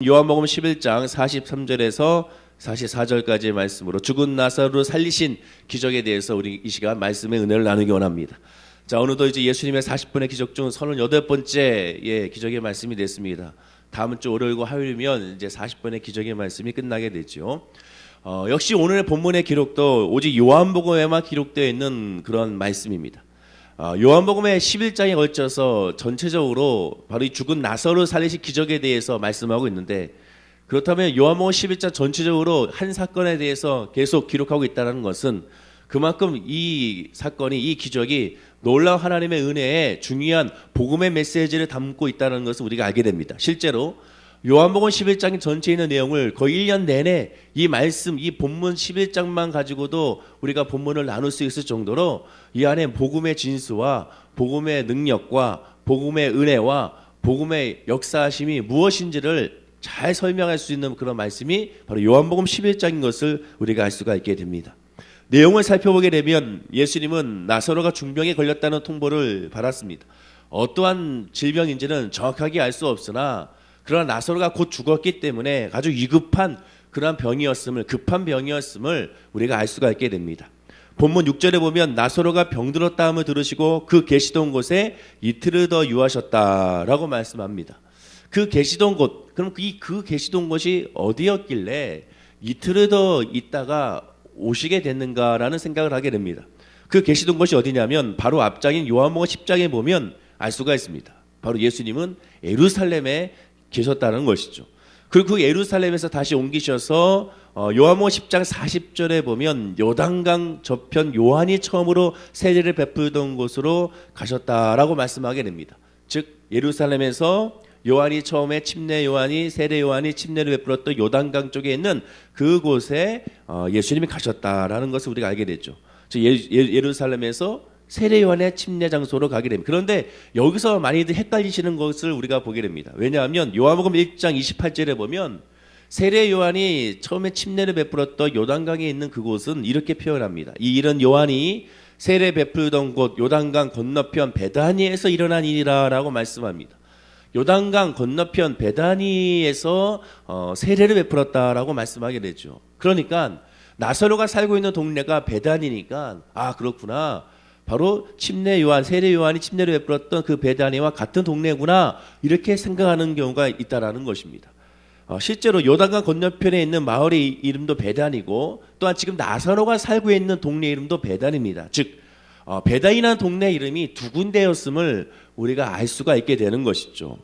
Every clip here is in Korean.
요한복음 11장 43절에서 44절까지의 말씀으로 죽은 나사로를 살리신 기적에 대해서 우리 이 시간 말씀의 은혜를 나누기 원합니다. 자, 오늘도 이제 예수님의 40분의 기적 중 38번째 기적의 말씀이 됐습니다. 다음 주 월요일과 화요일이면 이제 40분의 기적의 말씀이 끝나게 되죠. 역시 오늘의 본문의 기록도 오직 요한복음에만 기록되어 있는 그런 말씀입니다. 요한복음의 11장에 걸쳐서 전체적으로 바로 이 죽은 나사로를 살리신 기적에 대해서 말씀하고 있는데, 그렇다면 요한복음 11장 전체적으로 한 사건에 대해서 계속 기록하고 있다는 것은 그만큼 이 사건이, 이 기적이 놀라운 하나님의 은혜에 중요한 복음의 메시지를 담고 있다는 것을 우리가 알게 됩니다. 실제로 요한복음 11장 전체에 있는 내용을 거의 1년 내내 이 말씀, 이 본문 11장만 가지고도 우리가 본문을 나눌 수 있을 정도로 이 안에 복음의 진수와 복음의 능력과 복음의 은혜와 복음의 역사하심이 무엇인지를 잘 설명할 수 있는 그런 말씀이 바로 요한복음 11장인 것을 우리가 알 수가 있게 됩니다. 내용을 살펴보게 되면 예수님은 나사로가 중병에 걸렸다는 통보를 받았습니다. 어떠한 질병인지는 정확하게 알 수 없으나 그러나 나사로가 곧 죽었기 때문에 아주 위급한 그러한 병이었음을, 급한 병이었음을 우리가 알 수가 있게 됩니다. 본문 6절에 보면 나사로가 병들었다 함을 들으시고 그 계시던 곳에 이틀을 더 유하셨다라고 말씀합니다. 그 계시던 곳, 그럼 그 계시던 곳이 어디였길래 이틀을 더 있다가 오시게 됐는가라는 생각을 하게 됩니다. 그 계시던 곳이 어디냐면 바로 앞장인 요한복음 10장에 보면 알 수가 있습니다. 바로 예수님은 예루살렘에 계셨다는 것이죠. 그리고 그 예루살렘에서 다시 옮기셔서 요한복음 10장 40절에 보면 요단강 저편 요한이 처음으로 세례를 베풀던 곳으로 가셨다라고 말씀하게 됩니다. 즉 예루살렘에서 요한이 처음에 침례 요한이 세례 요한이 침례를 베풀었던 요단강 쪽에 있는 그곳에 예수님이 가셨다라는 것을 우리가 알게 됐죠. 즉 예루살렘에서 세례 요한의 침례 장소로 가게 됩니다. 그런데 여기서 많이들 헷갈리시는 것을 우리가 보게 됩니다. 왜냐하면 요한복음 1장 28절에 보면 세례 요한이 처음에 침례를 베풀었던 요단강에 있는 그곳은 이렇게 표현합니다. 이 일은 요한이 세례 베풀던 곳 요단강 건너편 베다니에서 일어난 일이라라고 말씀합니다. 요단강 건너편 베다니에서 세례를 베풀었다라고 말씀하게 되죠. 그러니까 나사로가 살고 있는 동네가 베다니니까 그렇구나. 바로 침례 요한, 세례 요한이 침례를 베풀었던 그 베다니와 같은 동네구나, 이렇게 생각하는 경우가 있다라는 것입니다. 실제로 요단강 건너편에 있는 마을의 이름도 베단이고 또한 지금 나사로가 살고 있는 동네 이름도 베단입니다. 즉 베단이라는 동네 이름이 두 군데였음을 우리가 알 수가 있게 되는 것이죠.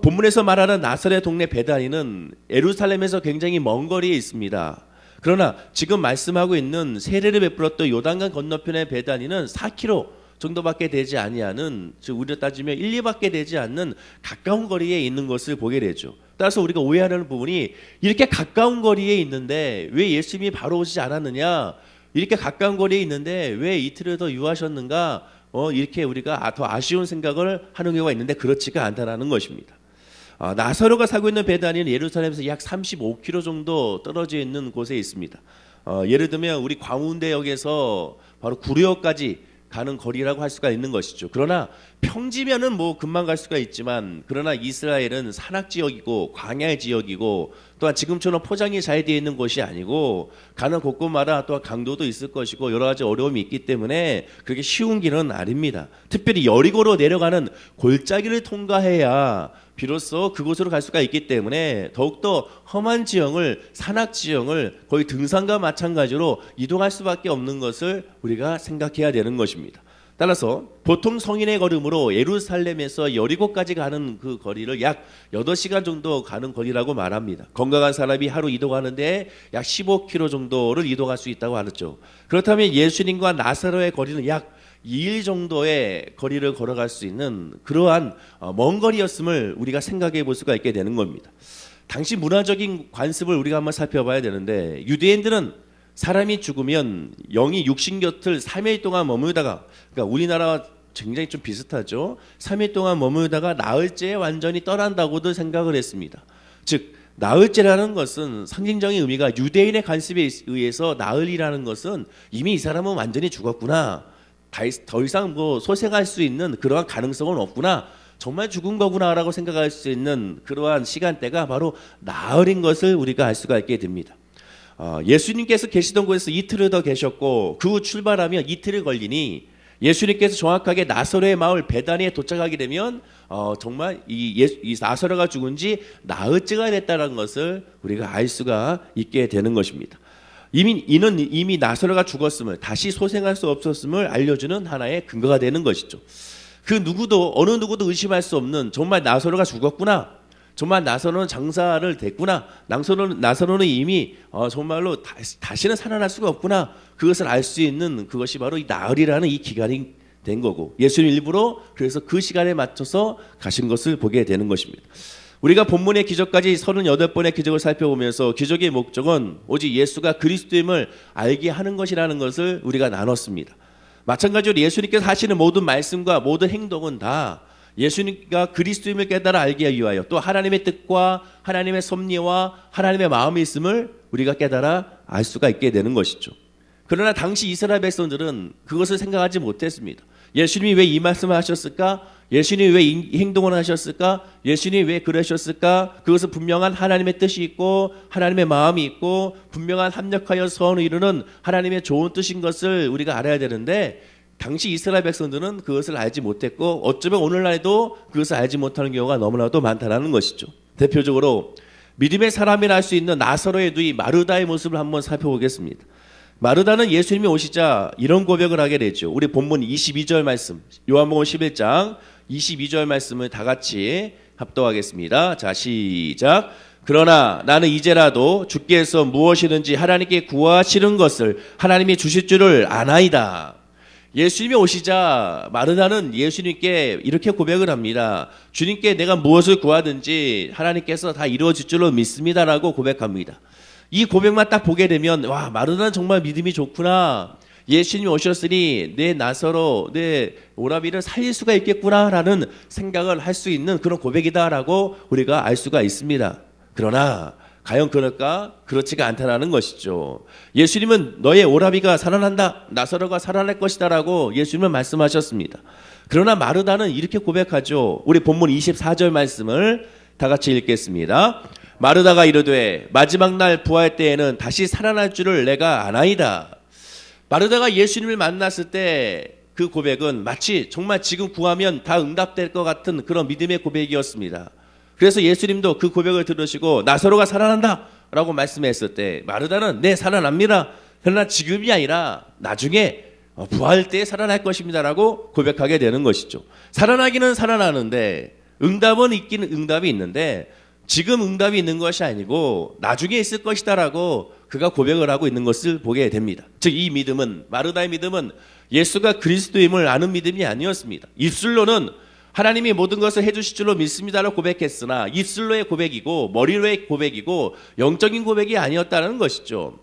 본문에서 말하는 나사렛 동네 베단이는 예루살렘에서 굉장히 먼 거리에 있습니다. 그러나 지금 말씀하고 있는 세례를 베풀었던 요단강 건너편의 베다니는 4km 정도밖에 되지 아니하는, 즉 우리로 따지면 1, 2밖에 되지 않는 가까운 거리에 있는 것을 보게 되죠. 따라서 우리가 오해하는 부분이, 이렇게 가까운 거리에 있는데 왜 예수님이 바로 오시지 않았느냐, 이렇게 가까운 거리에 있는데 왜 이틀을 더 유하셨는가, 이렇게 우리가 더 아쉬운 생각을 하는 경우가 있는데 그렇지가 않다는 것입니다. 나사로가 살고 있는 베다니는 예루살렘에서 약 35km 정도 떨어져 있는 곳에 있습니다. 예를 들면 우리 광운대역에서 바로 구려역까지 가는 거리라고 할 수가 있는 것이죠. 그러나 평지면은 뭐 금방 갈 수가 있지만, 그러나 이스라엘은 산악 지역이고 광야 지역이고 또한 지금처럼 포장이 잘 되어 있는 곳이 아니고 가는 곳곳마다 또한 강도도 있을 것이고 여러 가지 어려움이 있기 때문에 그렇게 쉬운 길은 아닙니다. 특별히 여리고로 내려가는 골짜기를 통과해야 비로소 그곳으로 갈 수가 있기 때문에 더욱더 험한 지형을, 산악 지형을 거의 등산과 마찬가지로 이동할 수밖에 없는 것을 우리가 생각해야 되는 것입니다. 따라서 보통 성인의 걸음으로 예루살렘에서 여리고까지 가는 그 거리를 약 8시간 정도 가는 거리라고 말합니다. 건강한 사람이 하루 이동하는데 약 15km 정도를 이동할 수 있다고 하죠. 그렇다면 예수님과 나사로의 거리는 약 2일 정도의 거리를 걸어갈 수 있는 그러한 먼 거리였음을 우리가 생각해 볼 수가 있게 되는 겁니다. 당시 문화적인 관습을 우리가 한번 살펴봐야 되는데, 유대인들은 사람이 죽으면 영이 육신 곁을 3일 동안 머물다가, 그러니까 우리나라와 굉장히 좀 비슷하죠. 3일 동안 머물다가 나흘째에 완전히 떠난다고도 생각을 했습니다. 즉 나흘째라는 것은 상징적인 의미가, 유대인의 관습에 의해서 나흘이라는 것은 이미 이 사람은 완전히 죽었구나, 더 이상 뭐 소생할 수 있는 그러한 가능성은 없구나, 정말 죽은 거구나라고 생각할 수 있는 그러한 시간대가 바로 나흘인 것을 우리가 알 수가 있게 됩니다. 예수님께서 계시던 곳에서 이틀을 더 계셨고 그 후 출발하면 이틀이 걸리니 예수님께서 정확하게 나사로의 마을 베다니에 도착하게 되면 정말 이 나사로가 죽은 지 나흘째가 됐다는 것을 우리가 알 수가 있게 되는 것입니다. 이미 나사로가 죽었음을, 다시 소생할 수 없었음을 알려주는 하나의 근거가 되는 것이죠. 어느 누구도 의심할 수 없는, 정말 나사로가 죽었구나, 정말 나사로는 장사를 됐구나, 나사로는 이미 정말로 다시는 살아날 수가 없구나, 그것을 알 수 있는 그것이 바로 이 나흘이라는 이 기간이 된 거고, 예수님 일부러 그래서 그 시간에 맞춰서 가신 것을 보게 되는 것입니다. 우리가 본문의 기적까지 38번의 기적을 살펴보면서 기적의 목적은 오직 예수가 그리스도임을 알게 하는 것이라는 것을 우리가 나눴습니다. 마찬가지로 예수님께서 하시는 모든 말씀과 모든 행동은 다 예수님과 그리스도임을 깨달아 알게 위하여, 또 하나님의 뜻과 하나님의 섭리와 하나님의 마음이 있음을 우리가 깨달아 알 수가 있게 되는 것이죠. 그러나 당시 이스라엘 백성들은 그것을 생각하지 못했습니다. 예수님이 왜 이 말씀을 하셨을까? 예수님이 왜 이 행동을 하셨을까? 예수님이 왜 그러셨을까? 그것은 분명한 하나님의 뜻이 있고 하나님의 마음이 있고 분명한 합력하여 선을 이루는 하나님의 좋은 뜻인 것을 우리가 알아야 되는데, 당시 이스라엘 백성들은 그것을 알지 못했고 어쩌면 오늘날에도 그것을 알지 못하는 경우가 너무나도 많다는 것이죠. 대표적으로 믿음의 사람이라 할 수 있는 나사로의 누이 마르다의 모습을 한번 살펴보겠습니다. 마르다는 예수님이 오시자 이런 고백을 하게 되죠. 우리 본문 22절 말씀, 요한복음 11장 22절 말씀을 다 같이 합독하겠습니다. 자, 시작. 그러나 나는 이제라도 주께서 무엇이든지 하나님께 구하시는 것을 하나님이 주실 줄을 아나이다. 예수님이 오시자 마르다는 예수님께 이렇게 고백을 합니다. 주님께 내가 무엇을 구하든지 하나님께서 다 이루어질 줄로 믿습니다라고 고백합니다. 이 고백만 딱 보게 되면 와, 마르다는 정말 믿음이 좋구나, 예수님이 오셨으니 내 나사로, 내 오라비를 살릴 수가 있겠구나라는 생각을 할 수 있는 그런 고백이다라고 우리가 알 수가 있습니다. 그러나 과연 그럴까? 그렇지가 않다는 것이죠. 예수님은 너의 오라비가 살아난다, 나사로가 살아날 것이다 라고 예수님은 말씀하셨습니다. 그러나 마르다는 이렇게 고백하죠. 우리 본문 24절 말씀을 다 같이 읽겠습니다. 마르다가 이르되 마지막 날 부활 때에는 다시 살아날 줄을 내가 아나이다. 마르다가 예수님을 만났을 때 그 고백은 마치 정말 지금 구하면 다 응답될 것 같은 그런 믿음의 고백이었습니다. 그래서 예수님도 그 고백을 들으시고 나사로가 살아난다 라고 말씀했을 때 마르다는 네, 살아납니다, 그러나 지금이 아니라 나중에 부활 때 살아날 것입니다 라고 고백하게 되는 것이죠. 살아나기는 살아나는데 응답은 있기는 응답이 있는데 지금 응답이 있는 것이 아니고 나중에 있을 것이다 라고 그가 고백을 하고 있는 것을 보게 됩니다. 즉 이 믿음은, 마르다의 믿음은 예수가 그리스도임을 아는 믿음이 아니었습니다. 입술로는 하나님이 모든 것을 해주실 줄로 믿습니다라고 고백했으나 입술로의 고백이고 머리로의 고백이고 영적인 고백이 아니었다는 것이죠.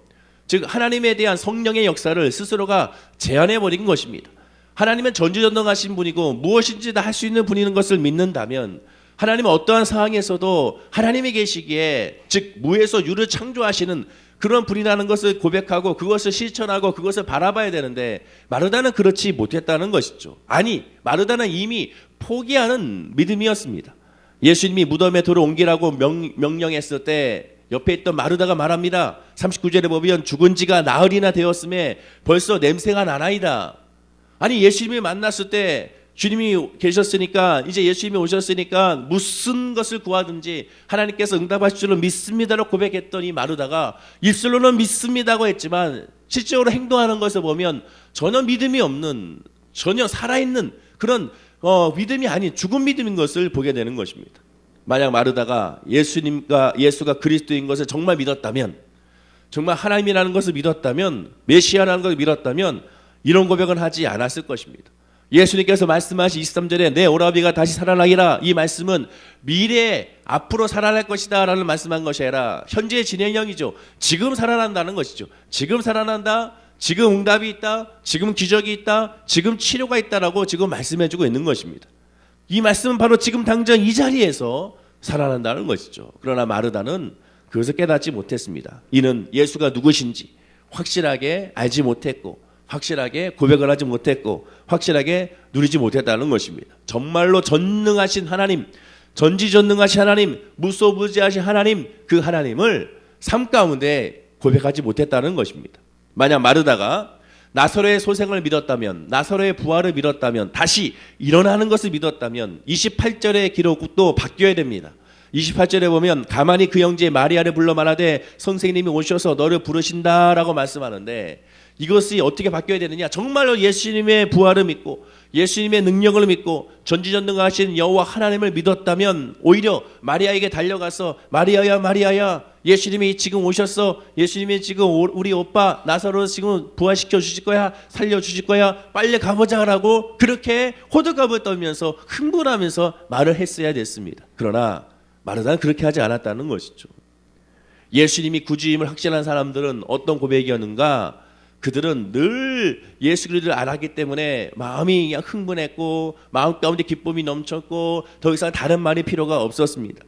즉 하나님에 대한 성령의 역사를 스스로가 제한해버린 것입니다. 하나님은 전지전능하신 분이고 무엇인지 다 할 수 있는 분인 것을 믿는다면 하나님은 어떠한 상황에서도 하나님이 계시기에, 즉 무에서 유를 창조하시는 그런 분이라는 것을 고백하고 그것을 실천하고 그것을 바라봐야 되는데 마르다는 그렇지 못했다는 것이죠. 아니, 마르다는 이미 포기하는 믿음이었습니다. 예수님이 무덤에 돌을 옮기라고 명령했을 때 옆에 있던 마르다가 말합니다. 39절에 보면 죽은 지가 나흘이나 되었음에 벌써 냄새가 나나이다. 아니, 예수님을 만났을 때 주님이 계셨으니까, 이제 예수님이 오셨으니까 무슨 것을 구하든지 하나님께서 응답하실 줄로 믿습니다라고 고백했더니 마르다가 입술로는 믿습니다고 했지만 실제로 행동하는 것을 보면 전혀 믿음이 없는, 전혀 살아있는 그런 믿음이 아닌 죽은 믿음인 것을 보게 되는 것입니다. 만약 마르다가 예수가 그리스도인 것을 정말 믿었다면, 정말 하나님이라는 것을 믿었다면, 메시아라는 것을 믿었다면 이런 고백은 하지 않았을 것입니다. 예수님께서 말씀하신 23절에 내 오라비가 다시 살아나기라, 이 말씀은 미래에 앞으로 살아날 것이다 라는 말씀한 것이 아니라 현재의 진행형이죠. 지금 살아난다는 것이죠. 지금 살아난다, 지금 응답이 있다, 지금 기적이 있다, 지금 치료가 있다라고 지금 말씀해주고 있는 것입니다. 이 말씀은 바로 지금 당장 이 자리에서 살아난다는 것이죠. 그러나 마르다는 그것을 깨닫지 못했습니다. 이는 예수가 누구신지 확실하게 알지 못했고 확실하게 고백을 하지 못했고 확실하게 누리지 못했다는 것입니다. 정말로 전능하신 하나님, 전지전능하신 하나님, 무소부지하신 하나님, 그 하나님을 삶 가운데 고백하지 못했다는 것입니다. 만약 마르다가 나사로의 소생을 믿었다면, 나사로의 부활을 믿었다면, 다시 일어나는 것을 믿었다면 28절의 기록도 바뀌어야 됩니다. 28절에 보면 가만히 그 형제 마리아를 불러 말하되 선생님이 오셔서 너를 부르신다라고 말씀하는데, 이것이 어떻게 바뀌어야 되느냐? 정말로 예수님의 부활을 믿고 예수님의 능력을 믿고 전지전능하신 여호와 하나님을 믿었다면 오히려 마리아에게 달려가서 마리아야 마리아야, 예수님이 지금 오셨어. 예수님이 지금 우리 오빠 나사로 지금 부활시켜 주실 거야. 살려 주실 거야. 빨리 가보자라고 그렇게 호들갑을 떨면서 흥분하면서 말을 했어야 됐습니다. 그러나 마르다는 그렇게 하지 않았다는 것이죠. 예수님이 구주임을 확신한 사람들은 어떤 고백이었는가? 그들은 늘 예수 그리스도를 알았기 때문에 마음이 그냥 흥분했고 마음 가운데 기쁨이 넘쳤고 더 이상 다른 말이 필요가 없었습니다.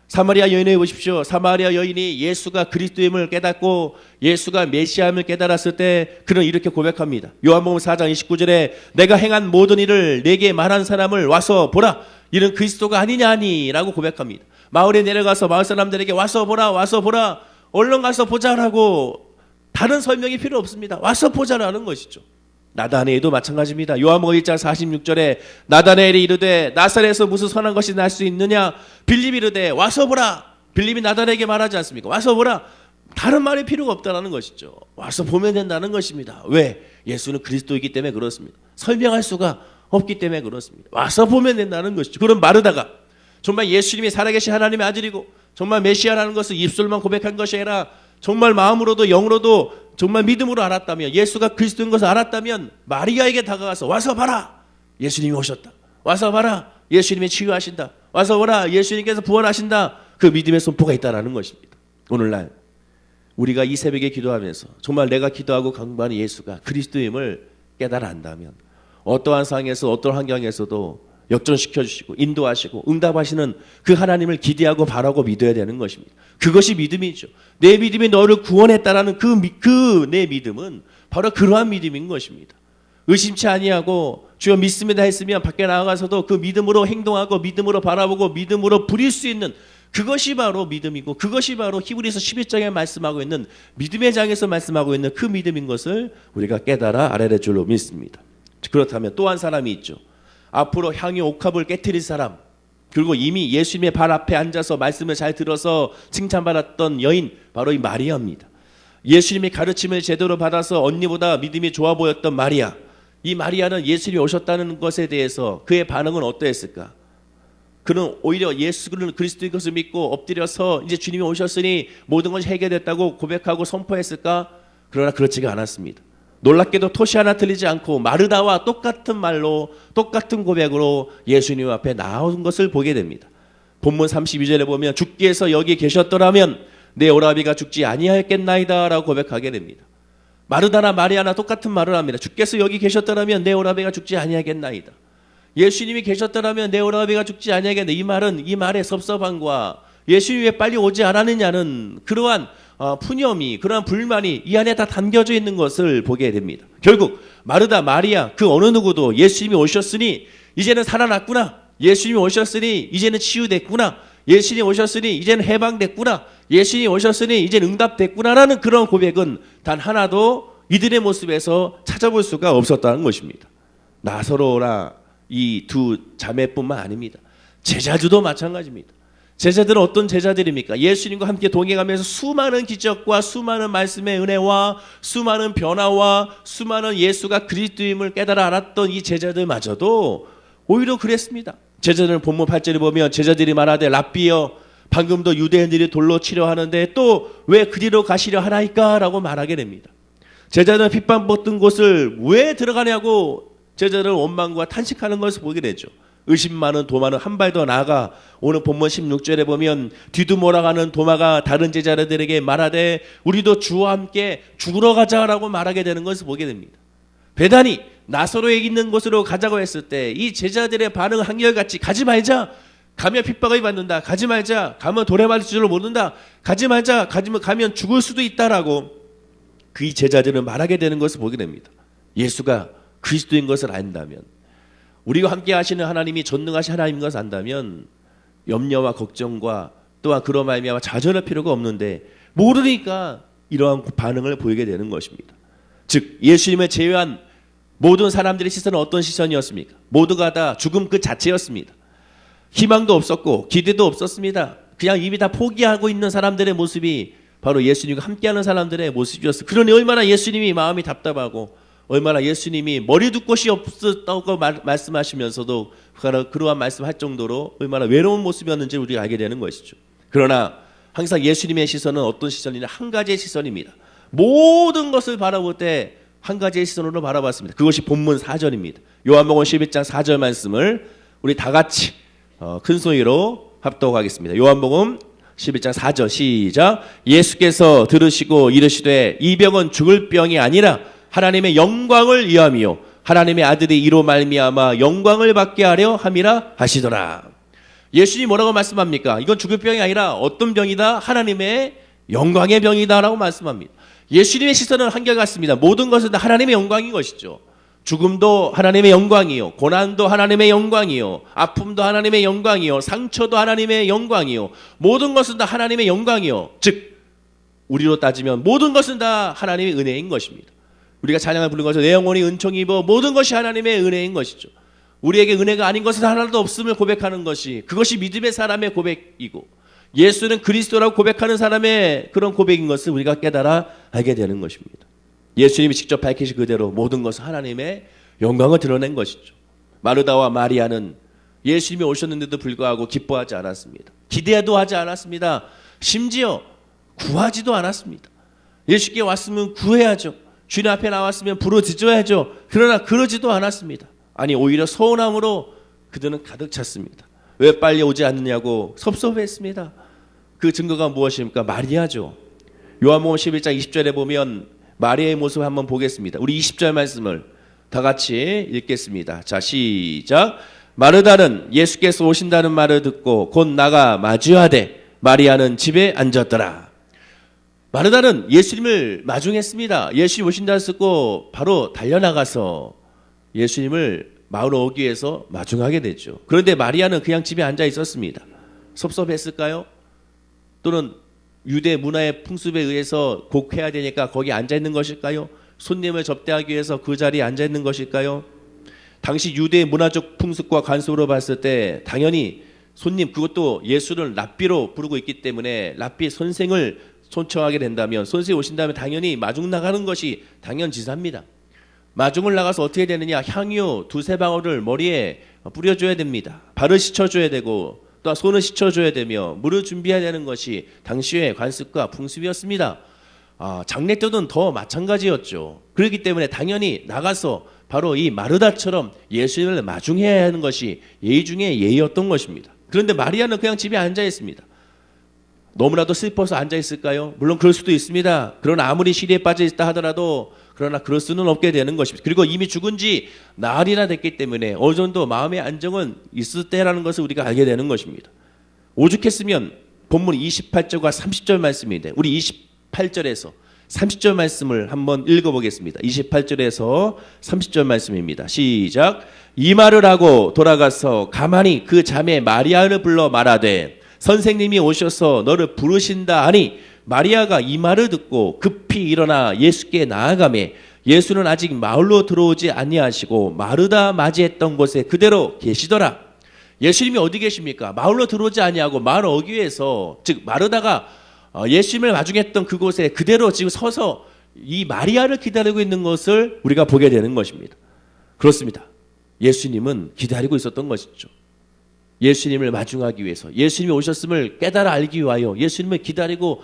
사마리아 여인을 보십시오. 사마리아 여인이 예수가 그리스도임을 깨닫고 예수가 메시아임을 깨달았을 때 그는 이렇게 고백합니다. 요한복음 4장 29절에 내가 행한 모든 일을 내게 말한 사람을 와서 보라. 이는 그리스도가 아니냐니 라고 고백합니다. 마을에 내려가서 마을 사람들에게 와서 보라, 와서 보라, 얼른 가서 보자라고, 다른 설명이 필요 없습니다. 와서 보자라는 것이죠. 나다네엘도 마찬가지입니다. 요한복음 1장 46절에 나다네엘이 이르되 나사렛에서 무슨 선한 것이 날 수 있느냐? 빌립이 이르되 와서 보라. 빌립이 나다네엘에게 말하지 않습니까? 와서 보라. 다른 말이 필요가 없다는 것이죠. 와서 보면 된다는 것입니다. 왜? 예수는 그리스도이기 때문에 그렇습니다. 설명할 수가 없기 때문에 그렇습니다. 와서 보면 된다는 것이죠. 그럼 마르다가 정말 예수님이 살아계신 하나님의 아들이고 정말 메시아라는 것을 입술만 고백한 것이 아니라 정말 마음으로도 영으로도 정말 믿음으로 알았다면, 예수가 그리스도인 것을 알았다면 마리아에게 다가가서 와서 봐라. 예수님이 오셨다. 와서 봐라. 예수님이 치유하신다. 와서 보라. 예수님께서 부활하신다. 그 믿음의 선포가 있다는 것입니다. 오늘날 우리가 이 새벽에 기도하면서 정말 내가 기도하고 강구하는 예수가 그리스도임을 깨달아 안다면 어떠한 상황에서 어떤 환경에서도 역전시켜 주시고 인도하시고 응답하시는 그 하나님을 기대하고 바라고 믿어야 되는 것입니다. 그것이 믿음이죠. 내 믿음이 너를 구원했다라는 그 내 믿음은 바로 그러한 믿음인 것입니다. 의심치 아니하고 주여 믿습니다 했으면 밖에 나가서도 그 믿음으로 행동하고 믿음으로 바라보고 믿음으로 부릴 수 있는 그것이 바로 믿음이고, 그것이 바로 히브리서 11장에 말씀하고 있는 믿음의 장에서 말씀하고 있는 그 믿음인 것을 우리가 깨달아 알아야 될 줄로 믿습니다. 그렇다면 또 한 사람이 있죠. 앞으로 향유 옥합을 깨트릴 사람, 그리고 이미 예수님의 발 앞에 앉아서 말씀을 잘 들어서 칭찬받았던 여인, 바로 이 마리아입니다. 예수님의 가르침을 제대로 받아서 언니보다 믿음이 좋아 보였던 마리아. 이 마리아는 예수님이 오셨다는 것에 대해서 그의 반응은 어떠했을까? 그는 오히려 예수 그리스도의 것을 믿고 엎드려서 이제 주님이 오셨으니 모든 것이 해결됐다고 고백하고 선포했을까? 그러나 그렇지가 않았습니다. 놀랍게도 토시 하나 틀리지 않고 마르다와 똑같은 말로 똑같은 고백으로 예수님 앞에 나온 것을 보게 됩니다. 본문 32절에 보면 주께서 여기 계셨더라면 내 오라비가 죽지 아니하였겠나이다 라고 고백하게 됩니다. 마르다나 마리아나 똑같은 말을 합니다. 주께서 여기 계셨더라면 내 오라비가 죽지 아니하겠나이다. 예수님이 계셨더라면 내 오라비가 죽지 아니하겠나이다. 이 말은 이 말의 섭섭함과 예수님이 왜 빨리 오지 않았느냐는 그러한 푸념이, 그러한 불만이 이 안에 다 담겨져 있는 것을 보게 됩니다. 결국 마르다, 마리아 그 어느 누구도 예수님이 오셨으니 이제는 살아났구나, 예수님이 오셨으니 이제는 치유됐구나, 예수님이 오셨으니 이제는 해방됐구나, 예수님이 오셨으니 이제는 응답됐구나라는 그런 고백은 단 하나도 이들의 모습에서 찾아볼 수가 없었다는 것입니다. 나사로나 이 두 자매뿐만 아닙니다. 제자들도 마찬가지입니다. 제자들은 어떤 제자들입니까? 예수님과 함께 동행하면서 수많은 기적과 수많은 말씀의 은혜와 수많은 변화와 수많은 예수가 그리스도임을 깨달아 알았던 이 제자들마저도 오히려 그랬습니다. 제자들은 본문 8절에 보면 제자들이 말하되 랍비여 방금도 유대인들이 돌로 치려 하는데 또 왜 그리로 가시려 하나이까? 라고 말하게 됩니다. 제자들은 핍박받던 곳을 왜 들어가냐고 제자들은 원망과 탄식하는 것을 보게 되죠. 의심 많은 도마는 한 발 더 나아가 오늘 본문 16절에 보면 뒤두몰아가는 도마가 다른 제자들에게 말하되 우리도 주와 함께 죽으러 가자라고 말하게 되는 것을 보게 됩니다. 베다니 나사로에 있는 곳으로 가자고 했을 때 이 제자들의 반응은 한결같이 가지 말자, 가면 핍박을 받는다, 가지 말자, 가면 돌에 맞을 줄을 모른다, 가지 말자, 가면 죽을 수도 있다라고 그 제자들은 말하게 되는 것을 보게 됩니다. 예수가 그리스도인 것을 안다면, 우리가 함께 하시는 하나님이 전능하신 하나님인 것을 안다면 염려와 걱정과 또한 그런 말미암아 좌절할 필요가 없는데, 모르니까 이러한 반응을 보이게 되는 것입니다. 즉 예수님을 제외한 모든 사람들의 시선은 어떤 시선이었습니까? 모두가 다 죽음 그 자체였습니다. 희망도 없었고 기대도 없었습니다. 그냥 이미 다 포기하고 있는 사람들의 모습이 바로 예수님과 함께하는 사람들의 모습이었어요. 그러니 얼마나 예수님이 마음이 답답하고, 얼마나 예수님이 머리 둘 곳이 없었다고 말씀하시면서도 그러한 말씀할 정도로 얼마나 외로운 모습이었는지 우리가 알게 되는 것이죠. 그러나 항상 예수님의 시선은 어떤 시선이냐? 한 가지의 시선입니다. 모든 것을 바라볼 때 한 가지의 시선으로 바라봤습니다. 그것이 본문 4절입니다. 요한복음 11장 4절 말씀을 우리 다 같이 큰 소리로 합독하겠습니다. 요한복음 11장 4절 시작. 예수께서 들으시고 이르시되 이 병은 죽을 병이 아니라 하나님의 영광을 위함이요 하나님의 아들이 이로 말미암아 영광을 받게 하려 함이라 하시더라. 예수님이 뭐라고 말씀합니까? 이건 죽을 병이 아니라 어떤 병이다? 하나님의 영광의 병이다라고 말씀합니다. 예수님의 시선은 한결같습니다. 모든 것은 다 하나님의 영광인 것이죠. 죽음도 하나님의 영광이요, 고난도 하나님의 영광이요, 아픔도 하나님의 영광이요, 상처도 하나님의 영광이요, 모든 것은 다 하나님의 영광이요. 즉 우리로 따지면 모든 것은 다 하나님의 은혜인 것입니다. 우리가 찬양을 부르는 것은 내 영혼이 은총이 입어 모든 것이 하나님의 은혜인 것이죠. 우리에게 은혜가 아닌 것은 하나도 없음을 고백하는 것이, 그것이 믿음의 사람의 고백이고, 예수는 그리스도라고 고백하는 사람의 그런 고백인 것을 우리가 깨달아 알게 되는 것입니다. 예수님이 직접 밝히신 그대로 모든 것은 하나님의 영광을 드러낸 것이죠. 마르다와 마리아는 예수님이 오셨는데도 불구하고 기뻐하지 않았습니다. 기대도 하지 않았습니다. 심지어 구하지도 않았습니다. 예수께 왔으면 구해야죠. 주님 앞에 나왔으면 부르짖어야죠. 그러나 그러지도 않았습니다. 아니 오히려 서운함으로 그들은 가득 찼습니다. 왜 빨리 오지 않느냐고 섭섭했습니다. 그 증거가 무엇입니까? 마리아죠. 요한복음 11장 20절에 보면 마리아의 모습을 한번 보겠습니다. 우리 20절 말씀을 다 같이 읽겠습니다. 자, 시작. 마르다는 예수께서 오신다는 말을 듣고 곧 나가 마주하되 마리아는 집에 앉았더라. 마르다는 예수님을 마중했습니다. 예수님 오신다 듣고 바로 달려나가서 예수님을 마을 오기 위해서 마중하게 됐죠. 그런데 마리아는 그냥 집에 앉아 있었습니다. 섭섭했을까요? 또는 유대 문화의 풍습에 의해서 곡해야 되니까 거기 앉아 있는 것일까요? 손님을 접대하기 위해서 그 자리에 앉아 있는 것일까요? 당시 유대 문화적 풍습과 관습으로 봤을 때 당연히 손님, 그것도 예수를 랍비로 부르고 있기 때문에 랍비 선생을 초청하게 된다면, 선생이 오신다면 당연히 마중 나가는 것이 당연지사입니다. 마중을 나가서 어떻게 되느냐? 향유 두세 방울을 머리에 뿌려줘야 됩니다. 발을 씻어줘야 되고 또 손을 씻어줘야 되며 물을 준비해야 되는 것이 당시의 관습과 풍습이었습니다. 장례 때는 더 마찬가지였죠. 그렇기 때문에 당연히 나가서 바로 이 마르다처럼 예수님을 마중해야 하는 것이 예의 중에 예의였던 것입니다. 그런데 마리아는 그냥 집에 앉아 있습니다. 너무나도 슬퍼서 앉아 있을까요? 물론 그럴 수도 있습니다. 그러나 아무리 시리에 빠져 있다 하더라도 그러나 그럴 수는 없게 되는 것입니다. 그리고 이미 죽은 지 나흘이나 됐기 때문에 어느 정도 마음의 안정은 있을 때라는 것을 우리가 알게 되는 것입니다. 오죽했으면 본문 28절과 30절 말씀인데 우리 28절에서 30절 말씀을 한번 읽어보겠습니다. 28절에서 30절 말씀입니다. 시작. 이 말을 하고 돌아가서 가만히 그 자매 마리아를 불러 말하되 선생님이 오셔서 너를 부르신다 하니 마리아가 이 말을 듣고 급히 일어나 예수께 나아가매 예수는 아직 마을로 들어오지 아니하시고 마르다 맞이했던 곳에 그대로 계시더라. 예수님이 어디 계십니까? 마을로 들어오지 아니하고 마을 어귀에서, 즉 마르다가 예수님을 마중했던 그곳에 그대로 지금 서서 이 마리아를 기다리고 있는 것을 우리가 보게 되는 것입니다. 그렇습니다. 예수님은 기다리고 있었던 것이죠. 예수님을 마중하기 위해서, 예수님이 오셨음을 깨달아 알기 위하여 예수님을 기다리고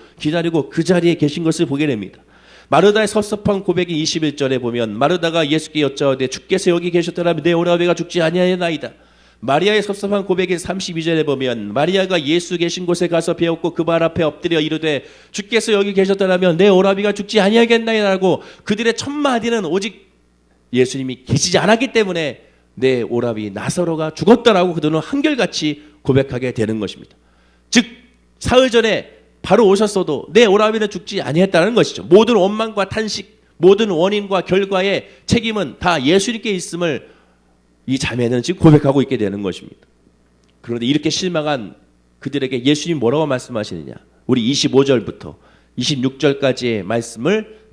그 자리에 계신 것을 보게 됩니다. 마르다의 섭섭한 고백이 21절에 보면 마르다가 예수께 여짜오되 주께서 여기 계셨더라면 내 오라비가 죽지 아니하였나이다. 마리아의 섭섭한 고백인 32절에 보면 마리아가 예수 계신 곳에 가서 배웠고 그 발 앞에 엎드려 이르되 주께서 여기 계셨더라면 내 오라비가 죽지 아니하겠나이다라고 그들의 첫 마디는 오직 예수님이 계시지 않았기 때문에 내 오라비 나사로가 죽었다라고 그들은 한결같이 고백하게 되는 것입니다. 즉 사흘 전에 바로 오셨어도 내 오라비는 죽지 아니했다는 것이죠. 모든 원망과 탄식, 모든 원인과 결과의 책임은 다 예수님께 있음을 이 자매는 지금 고백하고 있게 되는 것입니다. 그런데 이렇게 실망한 그들에게 예수님 뭐라고 말씀하시느냐? 우리 25절부터 26절까지의 말씀을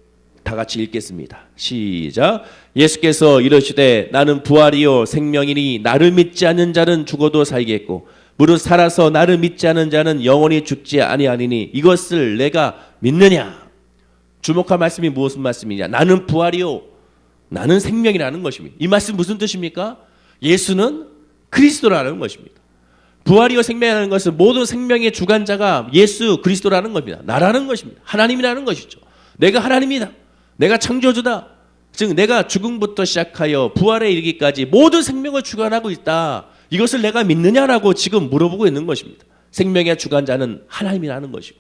다 같이 읽겠습니다. 시작. 예수께서 이르시되 나는 부활이요 생명이니 나를 믿지 않는 자는 죽어도 살겠고 무릇 살아서 나를 믿지 않는 자는 영원히 죽지 아니하니니 이것을 내가 믿느냐? 주목할 말씀이 무슨 말씀이냐? 나는 부활이요 나는 생명이라는 것입니다. 이 말씀 무슨 뜻입니까? 예수는 그리스도라는 것입니다. 부활이요 생명이라는 것은 모든 생명의 주관자가 예수 그리스도라는 겁니다. 나라는 것입니다. 하나님이라는 것이죠. 내가 하나님이다. 내가 창조주다. 즉 내가 죽음부터 시작하여 부활에 이르기까지 모든 생명을 주관하고 있다. 이것을 내가 믿느냐라고 지금 물어보고 있는 것입니다. 생명의 주관자는 하나님이라는 것이고,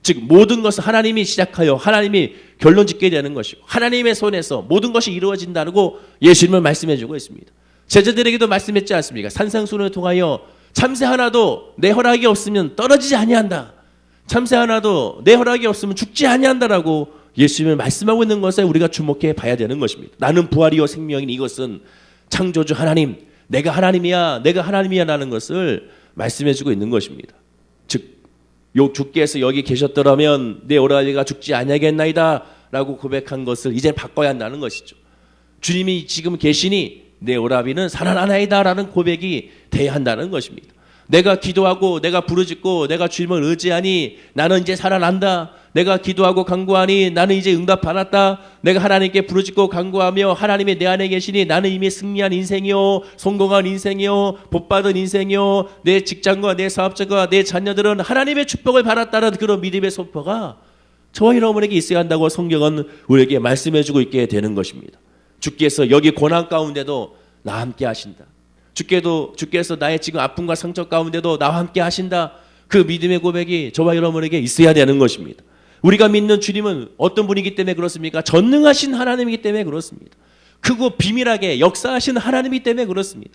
즉 모든 것을 하나님이 시작하여 하나님이 결론 짓게 되는 것이고 하나님의 손에서 모든 것이 이루어진다고 예수님은 말씀해 주고 있습니다. 제자들에게도 말씀했지 않습니까? 산상수훈을 통하여 참새 하나도 내 허락이 없으면 떨어지지 아니한다. 참새 하나도 내 허락이 없으면 죽지 아니한다라고 예수님을 말씀하고 있는 것에 우리가 주목해 봐야 되는 것입니다. 나는 부활이요 생명인 이것은 창조주 하나님, 내가 하나님이야, 내가 하나님이야라는 것을 말씀해 주고 있는 것입니다. 즉 주께서 여기 계셨더라면 내 오라비가 죽지 아니하겠나이다 라고 고백한 것을 이제 바꿔야 한다는 것이죠. 주님이 지금 계시니 내 오라비는 살아나나이다 라는 고백이 돼야 한다는 것입니다. 내가 기도하고 내가 부르짖고 내가 주님을 의지하니 나는 이제 살아난다. 내가 기도하고 간구하니 나는 이제 응답받았다. 내가 하나님께 부르짖고 간구하며 하나님이 내 안에 계시니 나는 이미 승리한 인생이요 성공한 인생이요 복받은 인생이요 내 직장과 내 사업자가 내 자녀들은 하나님의 축복을 받았다는 그런 믿음의 소포가 저와 여러분에게 있어야 한다고 성경은 우리에게 말씀해주고 있게 되는 것입니다. 주께서 여기 고난 가운데도 나와 함께 하신다. 주께서 나의 지금 아픔과 상처 가운데도 나와 함께 하신다. 그 믿음의 고백이 저와 여러분에게 있어야 되는 것입니다. 우리가 믿는 주님은 어떤 분이기 때문에 그렇습니까? 전능하신 하나님이기 때문에 그렇습니다. 크고 비밀하게 역사하신 하나님이기 때문에 그렇습니다.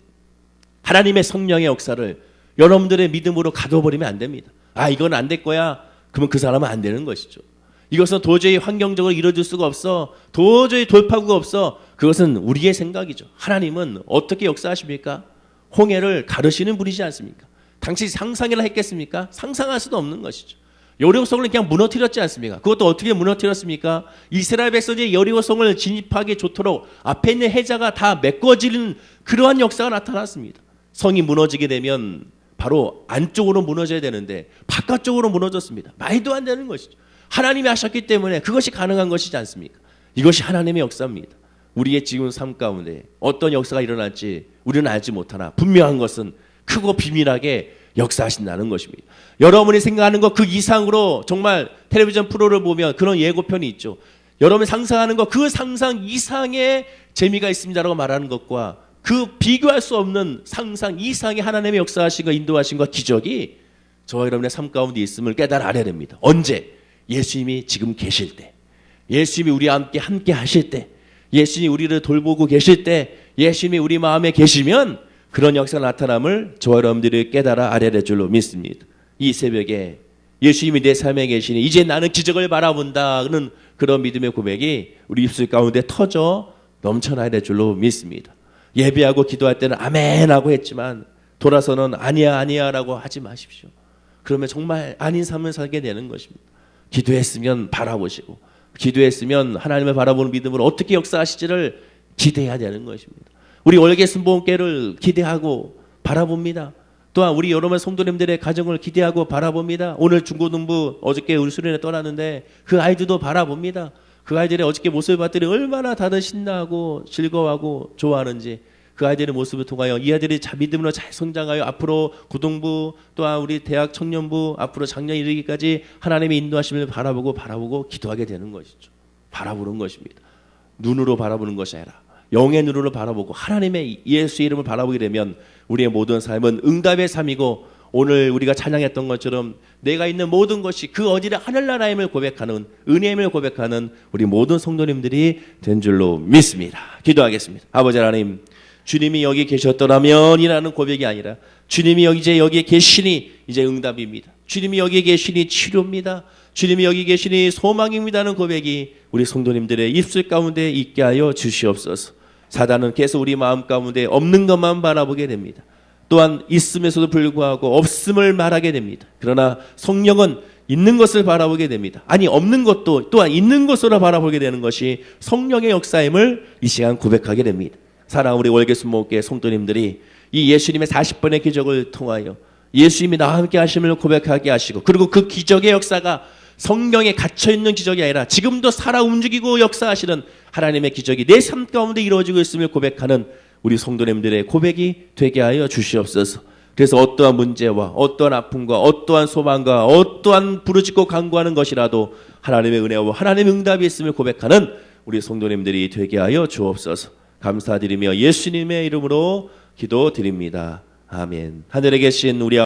하나님의 성령의 역사를 여러분들의 믿음으로 가둬버리면 안 됩니다. 아, 이건 안 될 거야. 그러면 그 사람은 안 되는 것이죠. 이것은 도저히 환경적으로 이루어질 수가 없어. 도저히 돌파구가 없어. 그것은 우리의 생각이죠. 하나님은 어떻게 역사하십니까? 홍해를 가르시는 분이지 않습니까? 당시 상상이라 했겠습니까? 상상할 수도 없는 것이죠. 여리고성을 그냥 무너뜨렸지 않습니까? 그것도 어떻게 무너뜨렸습니까? 이스라엘 백성이 여리고성을 진입하기 좋도록 앞에 있는 해자가 다 메꿔지는 그러한 역사가 나타났습니다. 성이 무너지게 되면 바로 안쪽으로 무너져야 되는데 바깥쪽으로 무너졌습니다. 말도 안 되는 것이죠. 하나님이 하셨기 때문에 그것이 가능한 것이지 않습니까? 이것이 하나님의 역사입니다. 우리의 지금 삶 가운데 어떤 역사가 일어날지 우리는 알지 못하나 분명한 것은 크고 비밀하게 역사하신다는 것입니다. 여러분이 생각하는 것 그 이상으로 정말 텔레비전 프로를 보면 그런 예고편이 있죠. 여러분이 상상하는 것 그 상상 이상의 재미가 있습니다라고 말하는 것과 그 비교할 수 없는 상상 이상의 하나님의 역사하신과 인도하신과 기적이 저와 여러분의 삶 가운데 있음을 깨달아 알아야 됩니다. 언제? 예수님이 지금 계실 때, 예수님이 우리와 함께 하실 때, 예수님이 우리를 돌보고 계실 때, 예수님이 우리 마음에 계시면 그런 역사가 나타남을 저와 여러분들이 깨달아 알아야 될 줄로 믿습니다. 이 새벽에 예수님이 내 삶에 계시니 이제 나는 기적을 바라본다는 그런 믿음의 고백이 우리 입술 가운데 터져 넘쳐나야 될 줄로 믿습니다. 예배하고 기도할 때는 아멘 하고 했지만 돌아서는 아니야 라고 하지 마십시오. 그러면 정말 아닌 삶을 살게 되는 것입니다. 기도했으면 바라보시고 기도했으면 하나님을 바라보는 믿음으로 어떻게 역사하실지를 기대해야 되는 것입니다. 우리 월계 순복음교회를 기대하고 바라봅니다. 또한 우리 여러분 성도님들의 가정을 기대하고 바라봅니다. 오늘 중고등부 어저께 우리 수련회 떠났는데 그 아이들도 바라봅니다. 그 아이들의 어저께 모습을 봤더니 얼마나 다들 신나하고 즐거워하고 좋아하는지 그 아이들의 모습을 통하여 이 아이들이 믿음으로 잘 성장하여 앞으로 고등부 또한 우리 대학 청년부 앞으로 작년 이르기까지 하나님의 인도하심을 바라보고 기도하게 되는 것이죠. 바라보는 것입니다. 눈으로 바라보는 것이 아니라 영의 눈으로 바라보고 하나님의 예수의 이름을 바라보게 되면 우리의 모든 삶은 응답의 삶이고 오늘 우리가 찬양했던 것처럼 내가 있는 모든 것이 그 어디를 하늘나라임을 고백하는 은혜임을 고백하는 우리 모든 성도님들이 된 줄로 믿습니다. 기도하겠습니다. 아버지 하나님, 주님이 여기 계셨더라면 이라는 고백이 아니라 주님이 이제 여기에 계시니 이제 응답입니다. 주님이 여기에 계시니 치료입니다. 주님이 여기 계시니 소망입니다는 고백이 우리 성도님들의 입술 가운데 있게 하여 주시옵소서. 사단은 계속 우리 마음 가운데 없는 것만 바라보게 됩니다. 또한 있음에서도 불구하고 없음을 말하게 됩니다. 그러나 성령은 있는 것을 바라보게 됩니다. 아니 없는 것도 또한 있는 것으로 바라보게 되는 것이 성령의 역사임을 이 시간 고백하게 됩니다. 사랑하는 우리 월계순목교회 성도님들이 이 예수님의 40번의 기적을 통하여 예수님이 나와 함께 하심을 고백하게 하시고, 그리고 그 기적의 역사가 성령에 갇혀있는 기적이 아니라 지금도 살아 움직이고 역사하시는 하나님의 기적이 내 삶 가운데 이루어지고 있음을 고백하는 우리 성도님들의 고백이 되게 하여 주시옵소서. 그래서 어떠한 문제와 어떠한 아픔과 어떠한 소망과 어떠한 부르짖고 간구하는 것이라도 하나님의 은혜와 하나님의 응답이 있음을 고백하는 우리 성도님들이 되게 하여 주옵소서. 감사드리며 예수님의 이름으로 기도드립니다. 아멘. 하늘에 계신 우리